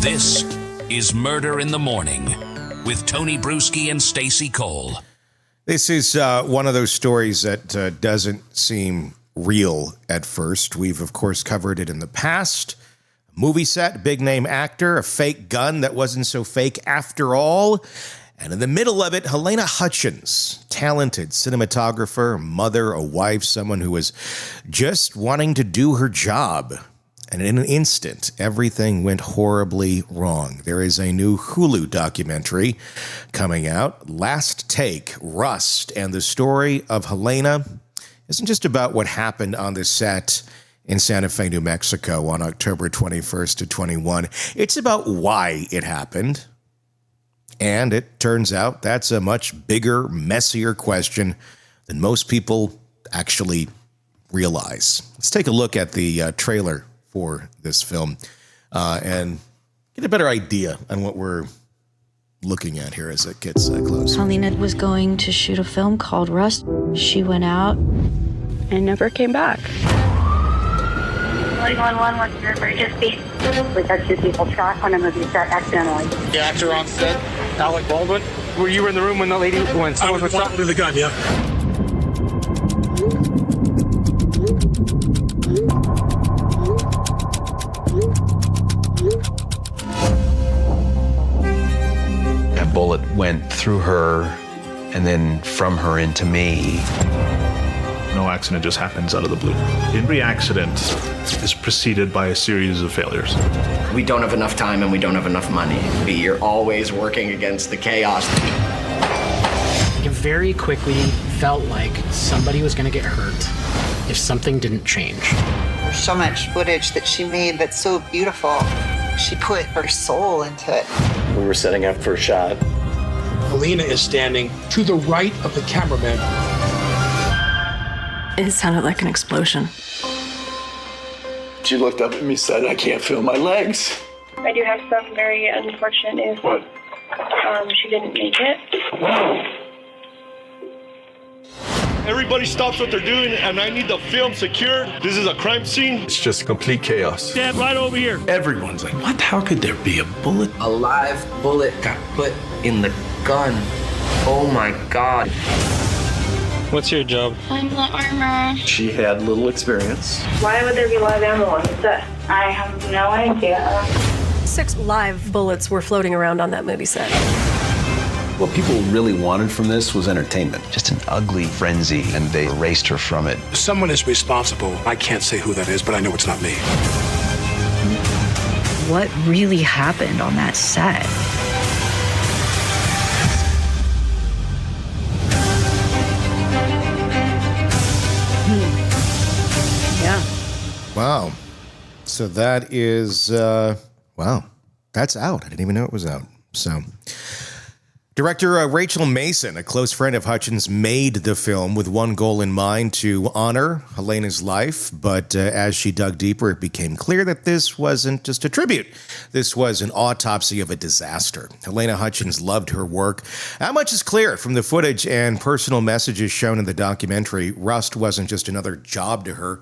This is Murder in the Morning with Tony Bruschi and Stacey Cole. This is one of those stories that doesn't seem real at first. We've, of course, covered it in the past. Movie set, big name actor, a fake gun that wasn't so fake after all. And in the middle of it, Halyna Hutchins, talented cinematographer, mother, a wife, someone who was just wanting to do her job. And in an instant, everything went horribly wrong. There is a new Hulu documentary coming out, Last Take, Rust, and the story of Halyna isn't just about what happened on the set in Santa Fe, New Mexico on October 21st to 21. It's about why it happened. And it turns out that's a much bigger, messier question than most people actually realize. Let's take a look at the trailer for this film and get a better idea on what we're looking at here as it gets close. Halyna was going to shoot a film called Rust. She went out and never came back. 911, what's your emergency? We got two people shot on a movie set accidentally. The actor on set, Alec Baldwin. Were you in the room when the lady went? I was shot with the gun, yeah. A bullet went through her and then from her into me. No accident just happens out of the blue. Every accident is preceded by a series of failures. We don't have enough time and we don't have enough money. You're always working against the chaos. It very quickly felt like somebody was going to get hurt if something didn't change. There's so much footage that she made that's so beautiful. She put her soul into it. We were setting up for a shot. Halyna is standing to the right of the cameraman. It sounded like an explosion. She looked up at me and said, I can't feel my legs. I do have some very unfortunate news. What? She didn't make it. Everybody stops what they're doing, and I need the film secured. This is a crime scene. It's just complete chaos. Stand right over here. Everyone's like, what? How could there be a bullet? A live bullet got put in the gun. Oh my God. What's your job? I'm the armor. She had little experience. Why would there be live ammo on the set? I have no idea. 6 live bullets were floating around on that movie set. What people really wanted from this was entertainment. Just an ugly frenzy, and they erased her from it. Someone is responsible. I can't say who that is, but I know it's not me. What really happened on that set? Wow. So that is, wow, that's out. I didn't even know it was out. So director Rachel Mason, a close friend of Hutchins, made the film with one goal in mind: to honor Halyna's life. But as she dug deeper, it became clear that this wasn't just a tribute. This was an autopsy of a disaster. Halyna Hutchins loved her work. How much is clear from the footage and personal messages shown in the documentary? Rust wasn't just another job to her.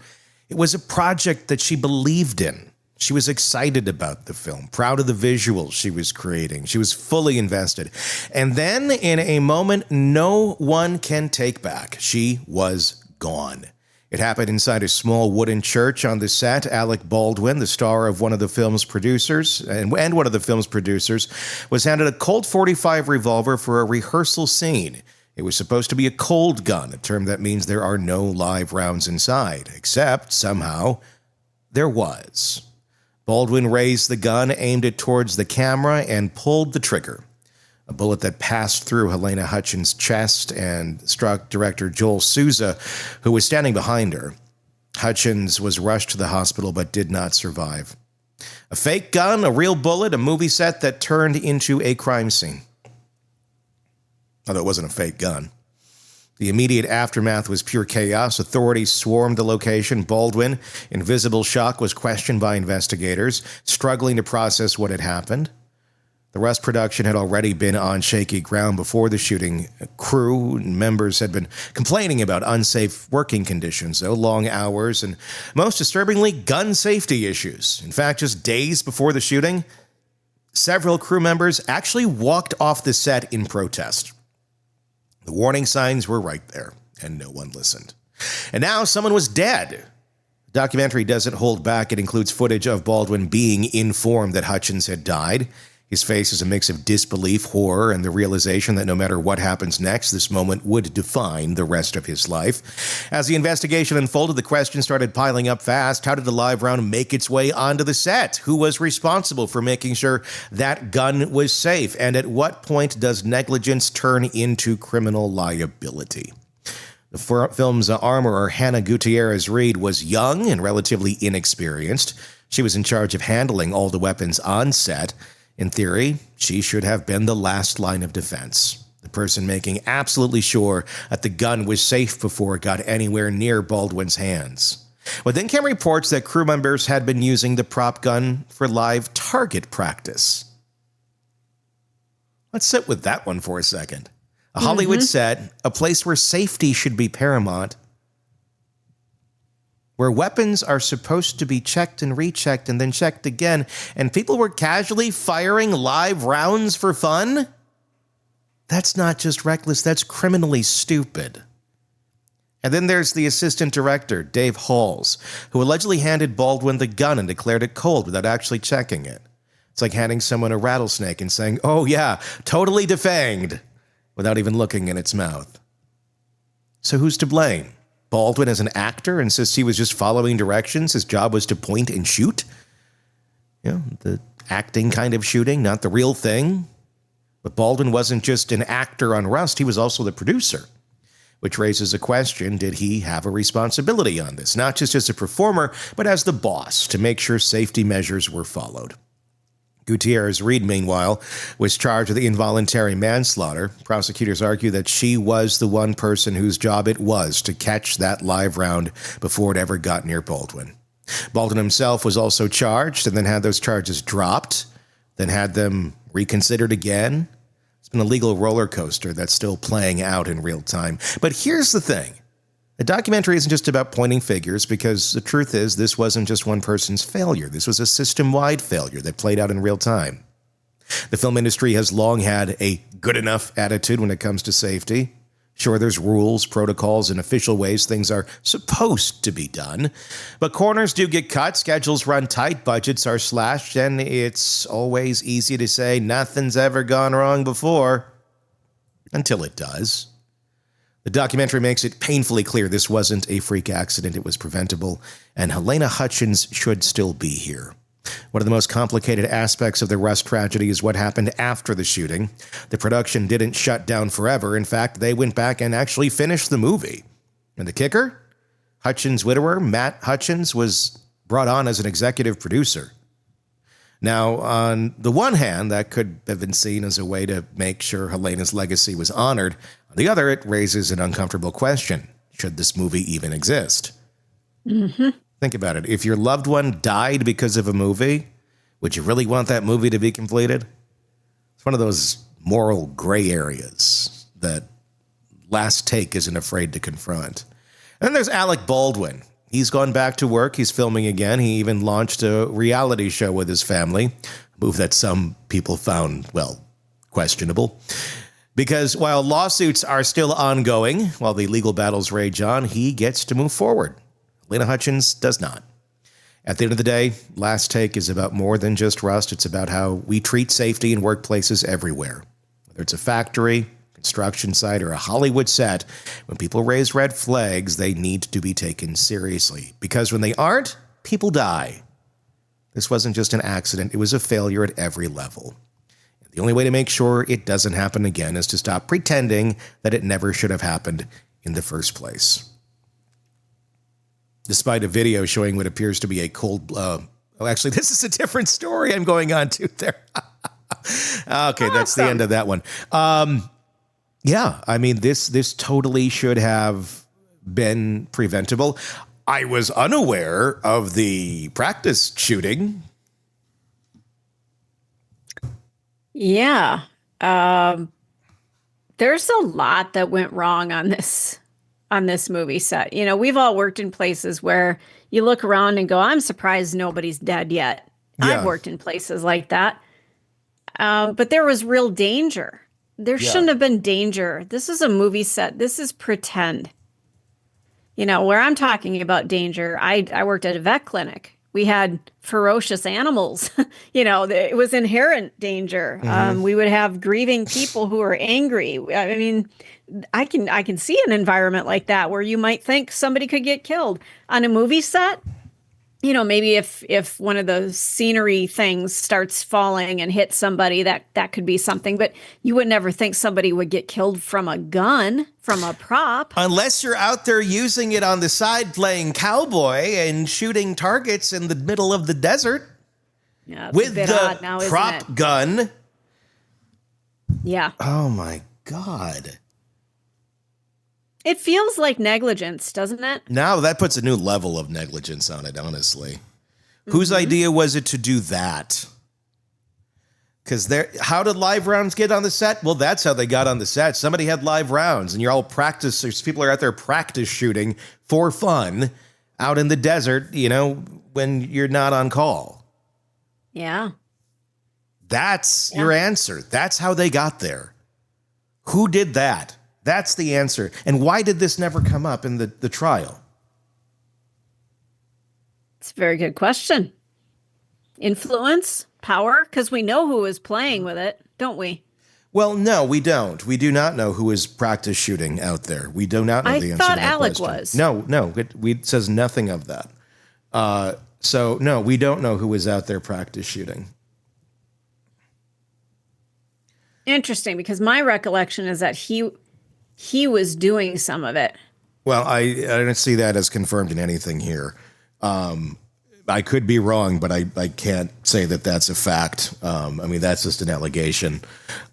It was a project that she believed in. She was excited about the film, proud of the visuals she was creating. She was fully invested. And then, in a moment no one can take back, she was gone. It happened inside a small wooden church on the set. Alec Baldwin, the star of one of the film's producers, and one of the film's producers, was handed a Colt .45 revolver for a rehearsal scene. It was supposed to be a cold gun, a term that means there are no live rounds inside, except somehow there was. Baldwin raised the gun, aimed it towards the camera, and pulled the trigger. A bullet that passed through Halyna Hutchins' chest and struck director Joel Souza, who was standing behind her. Hutchins was rushed to the hospital but did not survive. A fake gun, a real bullet, a movie set that turned into a crime scene. Although it wasn't a fake gun. The immediate aftermath was pure chaos. Authorities swarmed the location. Baldwin, in visible shock, was questioned by investigators, struggling to process what had happened. The Rust production had already been on shaky ground before the shooting. Crew and members had been complaining about unsafe working conditions, though, long hours, and most disturbingly, gun safety issues. In fact, just days before the shooting, Several crew members actually walked off the set in protest. The warning signs were right there, and no one listened. And now someone was dead. The documentary doesn't hold back. It includes footage of Baldwin being informed that Hutchins had died. His face is a mix of disbelief, horror, and the realization that no matter what happens next, this moment would define the rest of his life. As the investigation unfolded, the questions started piling up fast. How did the live round make its way onto the set? Who was responsible for making sure that gun was safe? And at what point does negligence turn into criminal liability? The film's armorer, Hannah Gutierrez-Reed, was young and relatively inexperienced. She was in charge of handling all the weapons on set. In theory, she should have been the last line of defense, the person making absolutely sure that the gun was safe before it got anywhere near Baldwin's hands. But then came reports that crew members had been using the prop gun for live target practice. Let's sit with that one for a second. A Hollywood set, a place where safety should be paramount, where weapons are supposed to be checked and rechecked and then checked again, and people were casually firing live rounds for fun? That's not just reckless, that's criminally stupid. And then there's the assistant director, Dave Halls, who allegedly handed Baldwin the gun and declared it cold without actually checking it. It's like handing someone a rattlesnake and saying, "Oh yeah, totally defanged," without even looking in its mouth. So who's to blame? Baldwin, as an actor, insists he was just following directions. His job was to point and shoot. The acting kind of shooting, not the real thing. But Baldwin wasn't just an actor on Rust, he was also the producer. Which raises a question, did he have a responsibility on this? Not just as a performer, but as the boss, to make sure safety measures were followed. Gutierrez-Reed, meanwhile, was charged with involuntary manslaughter. Prosecutors argue that she was the one person whose job it was to catch that live round before it ever got near Baldwin. Baldwin himself was also charged and then had those charges dropped, then had them reconsidered again. It's been a legal roller coaster that's still playing out in real time. But here's the thing. The documentary isn't just about pointing figures, because the truth is this wasn't just one person's failure. This was a system-wide failure that played out in real time. The film industry has long had a good enough attitude when it comes to safety. Sure, there's rules, protocols, and official ways things are supposed to be done. But corners do get cut, schedules run tight, budgets are slashed, and it's always easy to say nothing's ever gone wrong before. Until it does. The documentary makes it painfully clear this wasn't a freak accident, it was preventable, and Halyna Hutchins should still be here. One of the most complicated aspects of the Rust tragedy is what happened after the shooting. The production didn't shut down forever. In fact, they went back and actually finished the movie. And the kicker? Hutchins' widower, Matt Hutchins, was brought on as an executive producer. Now, on the one hand, that could have been seen as a way to make sure Halyna's legacy was honored. On the other, it raises an uncomfortable question. Should this movie even exist? Think about it. If your loved one died because of a movie, would you really want that movie to be completed? It's one of those moral gray areas that Last Take isn't afraid to confront. And then there's Alec Baldwin. He's gone back to work. He's filming again. He even launched a reality show with his family, a move that some people found, well, questionable. Because while lawsuits are still ongoing, while the legal battles rage on, he gets to move forward. Halyna Hutchins does not. At the end of the day, Last Take is about more than just Rust. It's about how we treat safety in workplaces everywhere. Whether it's a factory, construction site, or a Hollywood set, when people raise red flags, they need to be taken seriously. Because when they aren't, people die. This wasn't just an accident. It was a failure at every level. The only way to make sure it doesn't happen again is to stop pretending that it never should have happened in the first place. Despite a video showing what appears to be a cold... actually, this is a different story I'm going on to there. Okay, that's the end of that one. Yeah, I mean, this totally should have been preventable. I was unaware of the practice shooting. Yeah. There's a lot that went wrong on this movie set. You know, we've all worked in places where you look around and go, I'm surprised nobody's dead yet. Yeah. I've worked in places like that. But there was real danger. There Yeah. shouldn't have been danger. This is a movie set. This is pretend. You know, where I'm talking about danger, I worked at a vet clinic. We had ferocious animals. You know, it was inherent danger. We would have grieving people who are angry. I mean, I can see an environment like that where you might think somebody could get killed. On a movie set, you know, maybe if one of those scenery things starts falling and hits somebody, that could be something. But you would never think somebody would get killed from a gun, from a prop. Unless you're out there using it on the side playing cowboy and shooting targets in the middle of the desert Yeah, it's with a bit the odd now, isn't prop it? gun. Yeah. Oh, my God. It feels like negligence, doesn't it? Now that puts a new level of negligence on it, honestly. Whose idea was it to do that? Because how did live rounds get on the set? Well, that's how they got on the set. Somebody had live rounds, and you're all practicers. People are out there practice shooting for fun out in the desert, you know, when you're not on call. Yeah. That's your answer. That's how they got there. Who did that? That's the answer. And why did this never come up in the trial? It's a very good question. Influence? Power? Because we know who was playing with it, don't we? Well, no, we don't. We do not know who is practice shooting out there. We do not know the answer to that I thought Alec question. was. No, it says nothing of that. So, no, we don't know who was out there practice shooting. Interesting, because my recollection is that he was doing some of it. Well, I don't see that as confirmed in anything here. I could be wrong, but I can't say that that's a fact. I mean, that's just an allegation.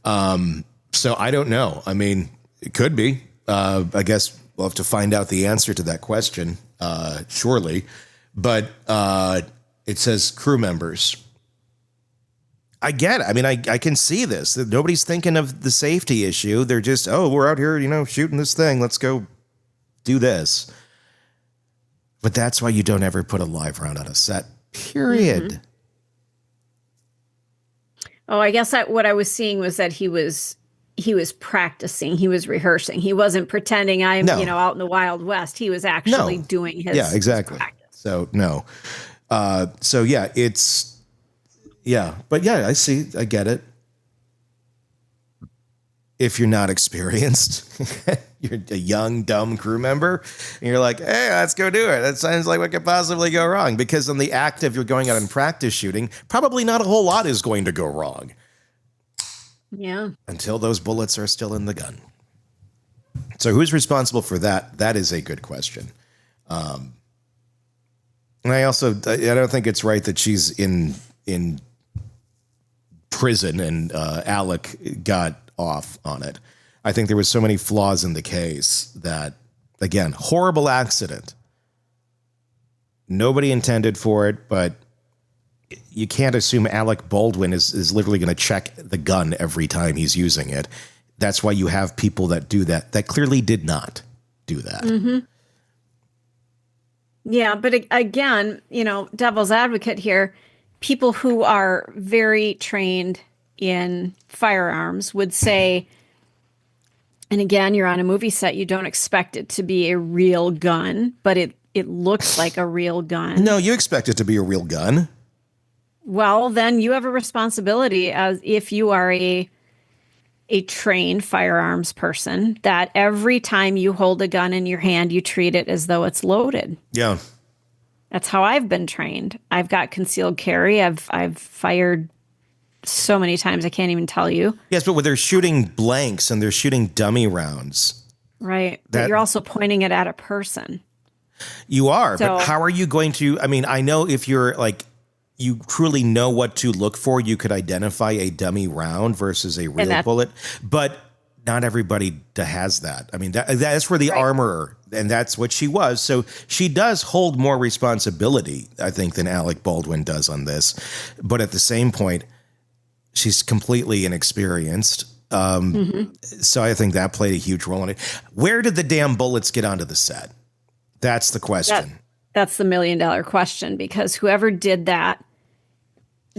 So I don't know. I mean, it could be. I guess we'll have to find out the answer to that question, surely. But it says crew members. I get it. I mean, I can see this. Nobody's thinking of the safety issue. They're just, we're out here, you know, shooting this thing. Let's go do this. But that's why you don't ever put a live round on a set, period. Mm-hmm. Oh, I guess what I was seeing was that he was practicing. He was rehearsing. He wasn't pretending out in the Wild West. He was actually doing his Yeah, exactly. His practice. So, no. But yeah, I get it. If you're not experienced, you're a young, dumb crew member, and you're like, hey, let's go do it. That sounds like what could possibly go wrong. Because in the act of you're going out and practice shooting, probably not a whole lot is going to go wrong. Yeah. Until those bullets are still in the gun. So who's responsible for that? That is a good question. And I don't think it's right that she's in prison and Alec got off on it. I think there was so many flaws in the case that, again, horrible accident. Nobody intended for it, but you can't assume Alec Baldwin is literally going to check the gun every time he's using it. That's why you have people that do that clearly did not do that. Mm-hmm. Yeah, but again, you know, devil's advocate here, people who are very trained in firearms would say, and again, you're on a movie set, you don't expect it to be a real gun, but it looks like a real gun. No, you expect it to be a real gun. Well, then you have a responsibility as if you are a trained firearms person that every time you hold a gun in your hand, you treat it as though it's loaded. Yeah. That's how I've been trained. I've got concealed carry. I've fired so many times I can't even tell you. Yes, but when they're shooting blanks and they're shooting dummy rounds. Right. But you're also pointing it at a person. You are, but how are you going to, I mean, I know if you're like, you truly know what to look for, you could identify a dummy round versus a real bullet, but not everybody has that. I mean, that's where the armorer, and that's what she was. So she does hold more responsibility, I think, than Alec Baldwin does on this. But at the same point, she's completely inexperienced. So I think that played a huge role in it. Where did the damn bullets get onto the set? That's the question. That's the $1 million question, because whoever did that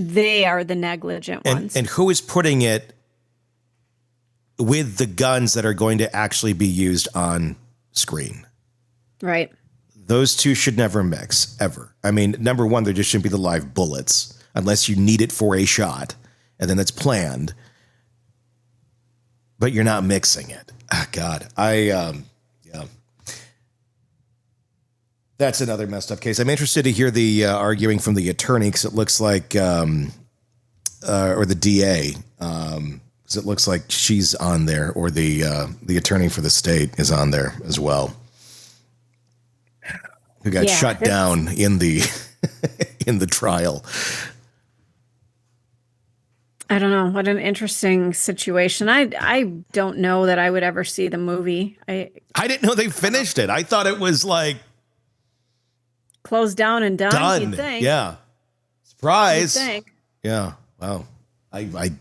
They are the negligent ones. And who is putting it with the guns that are going to actually be used on screen? Right. Those two should never mix, ever. I mean, number one, there just shouldn't be the live bullets unless you need it for a shot, and then it's planned. But you're not mixing it. Oh, God. Yeah. That's another messed up case. I'm interested to hear the arguing from the attorney, because it looks like, or the DA, because it looks like she's on there, or the attorney for the state is on there as well, who got shut down in the in the trial. I don't know. What an interesting situation. I don't know that I would ever see the movie. I didn't know they finished it. I thought it was like closed down and done. You'd think. Yeah. Surprise. You'd think. Yeah. Wow.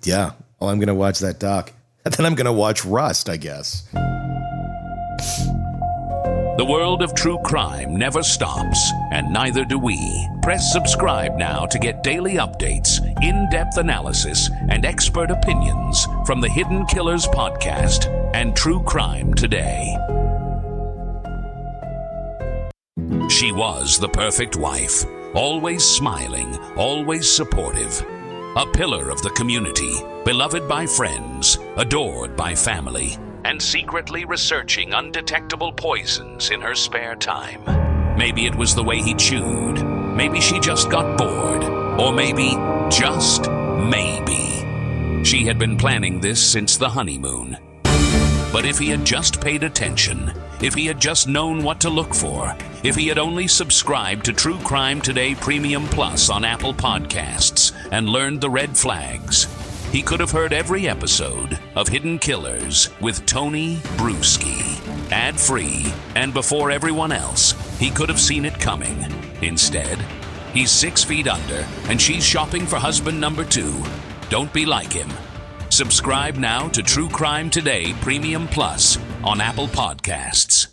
Yeah. Well, I'm going to watch that doc. And then I'm going to watch Rust, I guess. The world of true crime never stops, and neither do we. Press subscribe now to get daily updates, in-depth analysis, and expert opinions from the Hidden Killers podcast and True Crime Today. She was the perfect wife, always smiling, always supportive. A pillar of the community, beloved by friends, adored by family, and secretly researching undetectable poisons in her spare time. Maybe it was the way he chewed. Maybe she just got bored. Or maybe, just maybe, she had been planning this since the honeymoon. But if he had just paid attention, if he had just known what to look for, if he had only subscribed to True Crime Today Premium Plus on Apple Podcasts and learned the red flags, he could have heard every episode of Hidden Killers with Tony Bruschi, ad-free, and before everyone else. He could have seen it coming. Instead, he's 6 feet under, and she's shopping for husband number 2. Don't be like him. Subscribe now to True Crime Today Premium Plus on Apple Podcasts.